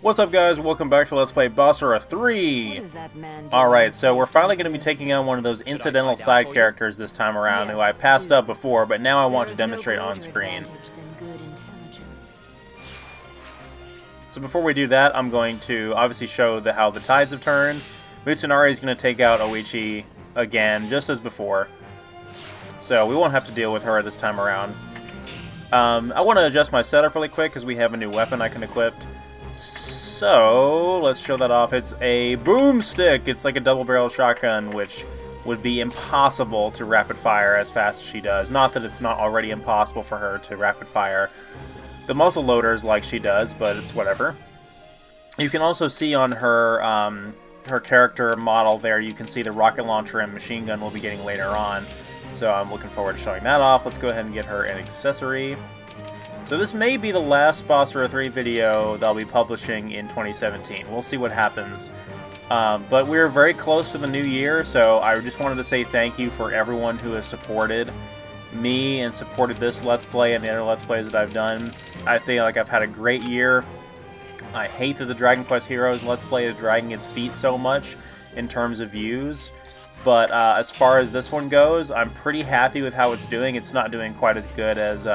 What's up, guys? Welcome back to Let's Play Basara 3! Alright, so we're finally going to be taking on one of those incidental side characters this time around, who I passed up before, but now I want to demonstrate on screen. So before we do that, I'm going to obviously show how the tides have turned. Mitsunari is going to take out Oichi again, just as before. So we won't have to deal with her this time around. I want to adjust my setup really quick because we have a new weapon I can equip. So, let's show that off. It's a boomstick! It's like a double-barrel shotgun, which would be impossible to rapid-fire as fast as she does. Not that it's not already impossible for her to rapid-fire the muzzle loaders like she does, but it's whatever. You can also see on her her character model there, you can see the rocket launcher and machine gun we'll be getting later on. So I'm looking forward to showing that off. Let's go ahead and get her an accessory. So this may be the last Basara 3 video that I'll be publishing in 2017. We'll see what happens. But we're very close to the new year, so I just wanted to say thank you for everyone who has supported me and supported this Let's Play and the other Let's Plays that I've done. I feel like I've had a great year. I hate that the Dragon Quest Heroes Let's Play is dragging its feet so much in terms of views. But as far as this one goes, I'm pretty happy with how it's doing. It's not doing quite as good as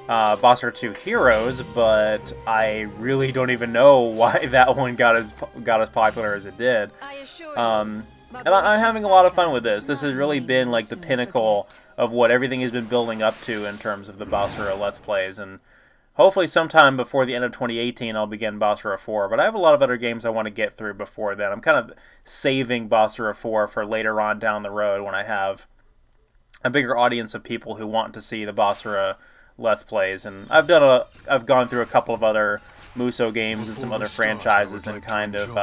Basara 2 Heroes, but I really don't even know why that one got as popular as it did. And I'm having a lot of fun with this. This has really been like the pinnacle of what everything has been building up to in terms of the Basara Let's Plays, and hopefully sometime before the end of 2018 I'll begin Basara 4, but I have a lot of other games I want to get through before then. I'm kind of saving Basara 4 for later on down the road when I have a bigger audience of people who want to see the Basara Let's Plays, and I've gone through a couple of other Musou games and some other franchises and kind of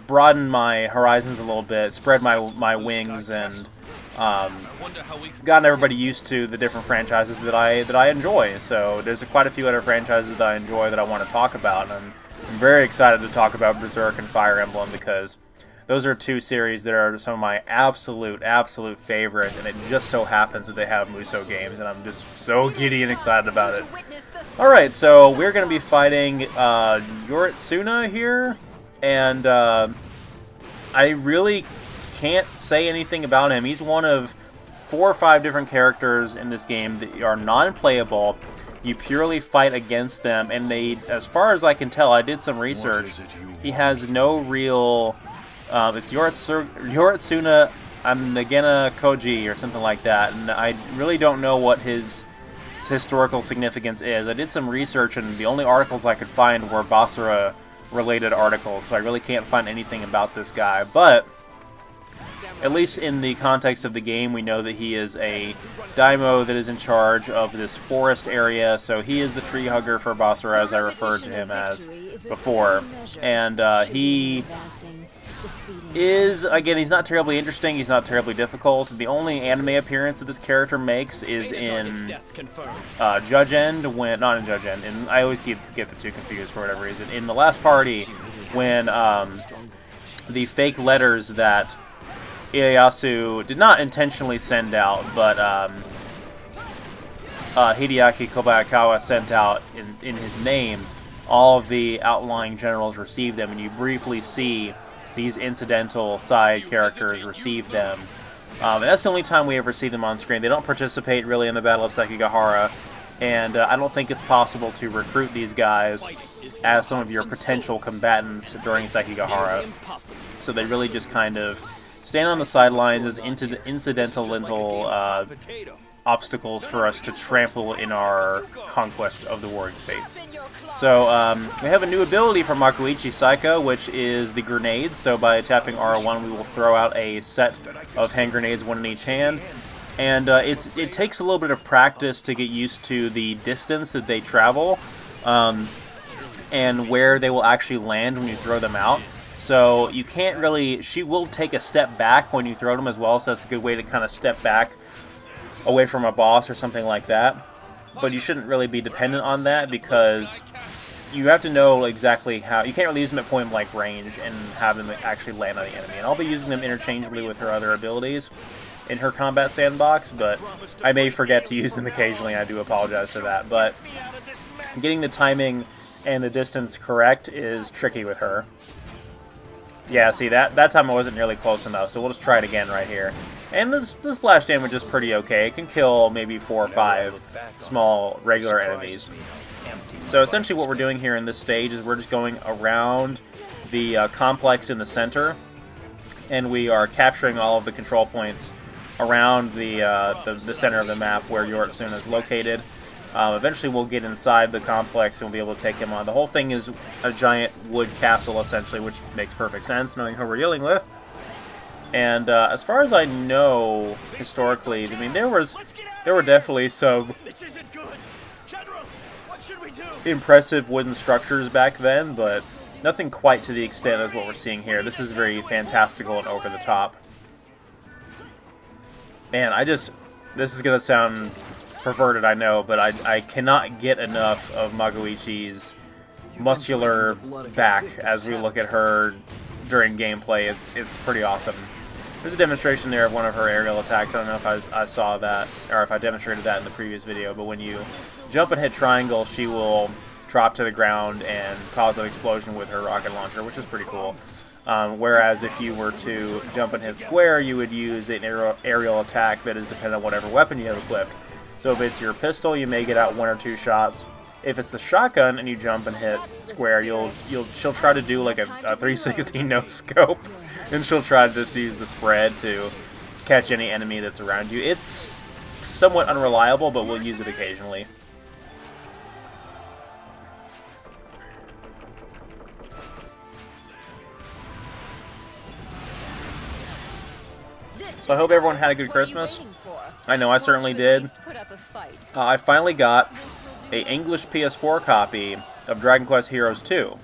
broadened my horizons a little bit, spread my wings, and gotten everybody used to the different franchises that I enjoy. So there's quite a few other franchises that I enjoy that I want to talk about, and I'm very excited to talk about Berserk and Fire Emblem because those are two series that are some of my absolute favorites, and it just so happens that they have Musou games, and I'm just so giddy and excited about it. Alright, so we're going to be fighting Yoritsuna here, and I really can't say anything about him. He's one of 4 or 5 different characters in this game that are non-playable. You purely fight against them, and they, as far as I can tell, I did some research, he has no real... it's Yoritsuna Amnagena Koji or something like that, and I really don't know what his historical significance is. I did some research, and the only articles I could find were Basara-related articles, so I really can't find anything about this guy. But at least in the context of the game, we know that he is a daimyo that is in charge of this forest area, so he is the tree hugger for Basara, as I referred to him as before. And he is, again, he's not terribly interesting, he's not terribly difficult. The only anime appearance that this character makes is in Judge End, when, not in Judge End, and I always get the two confused for whatever reason. In the last party, when the fake letters that Ieyasu did not intentionally send out, but Hideaki Kobayakawa sent out in his name, all of the outlying generals received them, and you briefly see these incidental side characters receive them. And that's the only time we ever see them on screen. They don't participate really in the Battle of Sekigahara, and I don't think it's possible to recruit these guys as some of your potential combatants during Sekigahara. So they really just kind of stand on the sidelines as incidental little obstacles for us to trample in our conquest of the warring states. So we have a new ability from Magoichi Saika, which is the grenades. So by tapping R1, we will throw out a set of hand grenades, one in each hand. And it takes a little bit of practice to get used to the distance that they travel and where they will actually land when you throw them out. So you can't really... She will take a step back when you throw them as well, so that's a good way to kind of step back away from a boss or something like that. But you shouldn't really be dependent on that because you have to know exactly how... You can't really use them at point-blank range and have them actually land on the enemy. And I'll be using them interchangeably with her other abilities in her combat sandbox, but I may forget to use them occasionally. I do apologize for that. But Getting the timing and the distance correct is tricky with her. Yeah, see, that time I wasn't nearly close enough, so we'll just try it again right here. And this splash damage is pretty okay. It can kill maybe 4 or 5 small, regular enemies. So essentially what we're doing here in this stage is we're just going around the complex in the center, and we are capturing all of the control points around the center of the map where Yoritsuna is located. Eventually we'll get inside the complex and we'll be able to take him on. The whole thing is a giant wood castle, essentially, which makes perfect sense, knowing who we're dealing with. And as far as I know, historically, I mean, there were definitely some impressive wooden structures back then, but nothing quite to the extent as what we're seeing here. This is very fantastical and over the top. Man, this is going to sound perverted, I know, but I cannot get enough of Magoichi's muscular back as we look at her during gameplay. It's pretty awesome. There's a demonstration there of one of her aerial attacks. I don't know if I saw that, or if I demonstrated that in the previous video, but when you jump and hit triangle, she will drop to the ground and cause an explosion with her rocket launcher, which is pretty cool. Whereas if you were to jump and hit square, you would use an aerial attack that is dependent on whatever weapon you have equipped. So if it's your pistol, you may get out 1 or 2 shots. If it's the shotgun and you jump and hit square, she'll try to do like a 360 no scope, and she'll try to just use the spread to catch any enemy that's around you. It's somewhat unreliable, but we'll use it occasionally. So I hope everyone had a good Christmas. I know I certainly did. I finally got an English PS4 copy of Dragon Quest Heroes 2.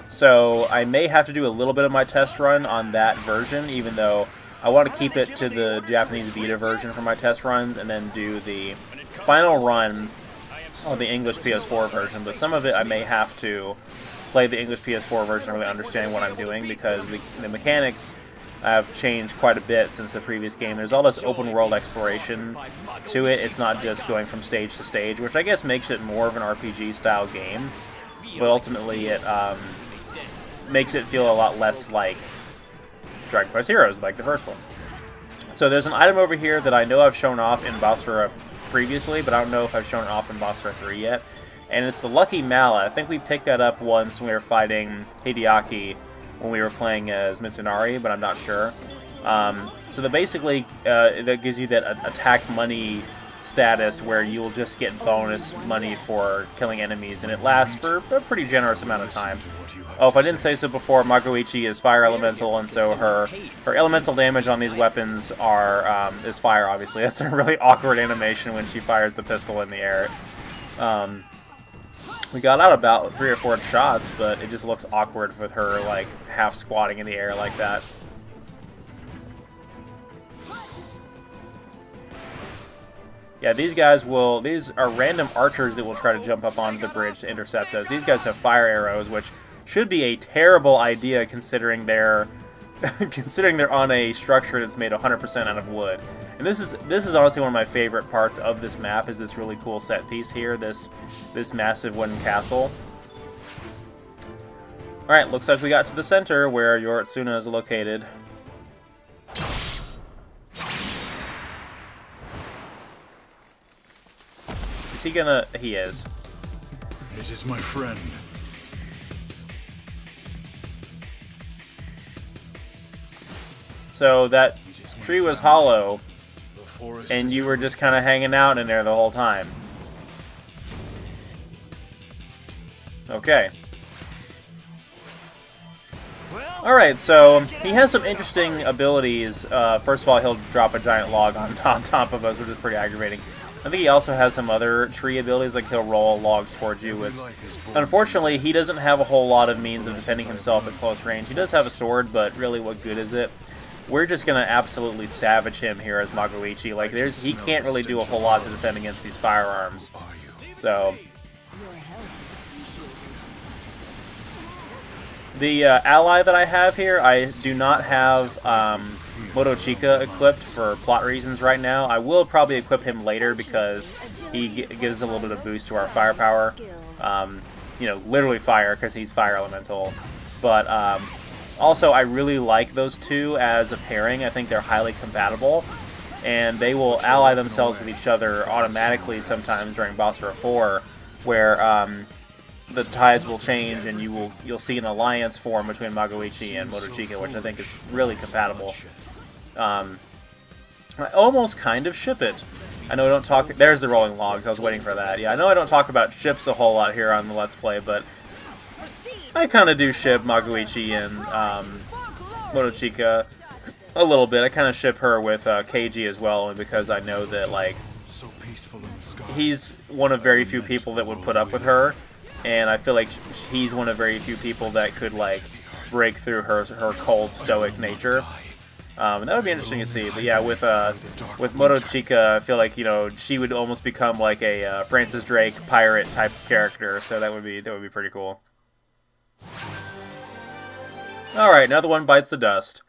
So I may have to do a little bit of my test run on that version, even though I want to keep it to the Japanese Vita version for my test runs, and then do the final run on the English PS4 version. But some of it I may have to play the English PS4 version to really understand what I'm doing, because the mechanics have changed quite a bit since the previous game. There's all this open world exploration to it. It's not just going from stage to stage, which I guess makes it more of an RPG style game, but ultimately it makes it feel a lot less like Dragon Quest Heroes, like the first one. So there's an item over here that I know I've shown off in Basara previously, but I don't know if I've shown it off in Basara 3 yet, and it's the Lucky Mallet. I think we picked that up once when we were fighting Hideaki when we were playing as Mitsunari, but I'm not sure. So that basically that gives you that attack money status where you'll just get bonus money for killing enemies, and it lasts for a pretty generous amount of time. Oh, if I didn't say so before, Magoichi is fire elemental, and so her elemental damage on these weapons is fire, obviously. That's a really awkward animation when she fires the pistol in the air. We got out about 3 or 4 shots, but it just looks awkward with her like half squatting in the air like that. Yeah, these are random archers that will try to jump up onto the bridge to intercept us. These guys have fire arrows, which should be a terrible idea considering they're on a structure that's made 100% out of wood. And this is honestly one of my favorite parts of this map, is this really cool set piece here, this massive wooden castle. Alright, looks like we got to the center where Yoritsuna is located. Is he gonna... He is. It is my friend. So that tree was hollow, and you were just kind of hanging out in there the whole time. Okay. Alright, so he has some interesting abilities. First of all, he'll drop a giant log on top of us, which is pretty aggravating. I think he also has some other tree abilities, like he'll roll logs towards you. Unfortunately, he doesn't have a whole lot of means of defending himself at close range. He does have a sword, but really, what good is it? We're just going to absolutely savage him here as Magoichi. Like, he can't really do a whole lot to defend against these firearms. So... The ally that I have here, I do not have Motochika equipped for plot reasons right now. I will probably equip him later because he gives a little bit of boost to our firepower. You know, literally fire because he's fire elemental. But also, I really like those two as a pairing. I think they're highly compatible, and they will ally themselves with each other automatically sometimes during Basara 4, where the tides will change and you'll see an alliance form between Magoichi and Motochika, which I think is really compatible. I almost kind of ship it. I know I don't talk... There's the rolling logs. I was waiting for that. Yeah, I know I don't talk about ships a whole lot here on the Let's Play, but I kind of do ship Magoichi and Motochika a little bit. I kind of ship her with Keiji as well, only because I know that, like, he's one of very few people that would put up with her. And I feel like he's one of very few people that could, like, break through her cold, stoic nature. And that would be interesting to see. But yeah, with Motochika, I feel like, you know, she would almost become like a Francis Drake pirate type character. So that would be pretty cool. All right, another one bites the dust.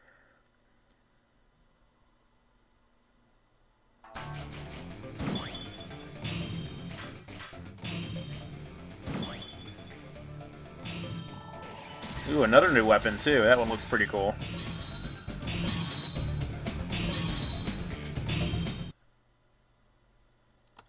Ooh, another new weapon, too. That one looks pretty cool.